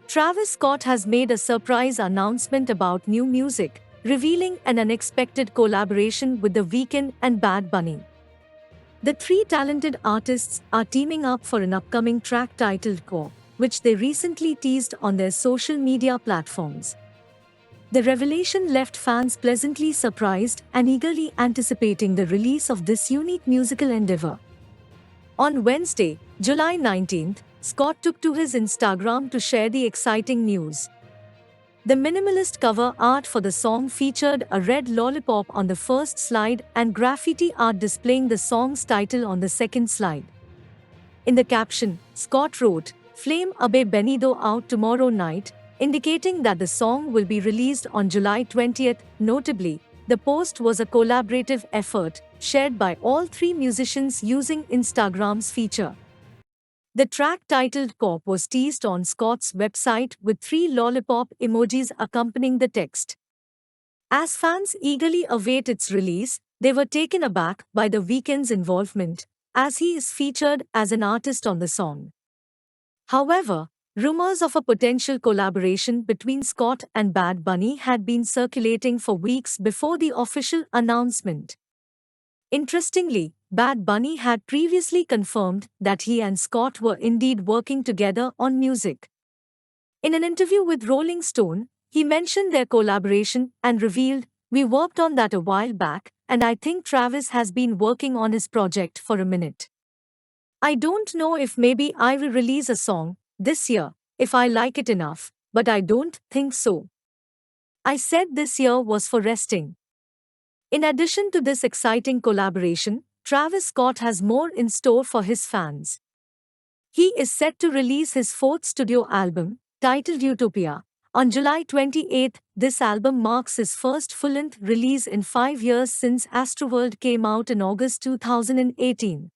Travis Scott has made a surprise announcement about new music, revealing an unexpected collaboration with The Weeknd and Bad Bunny. The three talented artists are teaming up for an upcoming track titled Kpop, which they recently teased on their social media platforms. The revelation left fans pleasantly surprised and eagerly anticipating the release of this unique musical endeavor. On Wednesday, July 19th, Scott took to his Instagram to share the exciting news. The minimalist cover art for the song featured a red lollipop on the first slide and graffiti art displaying the song's title on the second slide. In the caption, Scott wrote, "Flame Abe Benido out tomorrow night," indicating that the song will be released on July 20th. Notably, the post was a collaborative effort, shared by all three musicians using Instagram's feature. The track titled Kpop was teased on Scott's website with three lollipop emojis accompanying the text. As fans eagerly await its release, they were taken aback by The Weeknd's involvement, as he is featured as an artist on the song. However, rumors of a potential collaboration between Scott and Bad Bunny had been circulating for weeks before the official announcement. Interestingly, Bad Bunny had previously confirmed that he and Scott were indeed working together on music. In an interview with Rolling Stone, he mentioned their collaboration and revealed, "We worked on that a while back, and I think Travis has been working on his project for a minute. I don't know if maybe I will release a song this year, if I like it enough, but I don't think so. I said this year was for resting." In addition to this exciting collaboration, Travis Scott has more in store for his fans. He is set to release his fourth studio album, titled Utopia, on July 28. This album marks his first full-length release in 5 years since Astroworld came out in August 2018.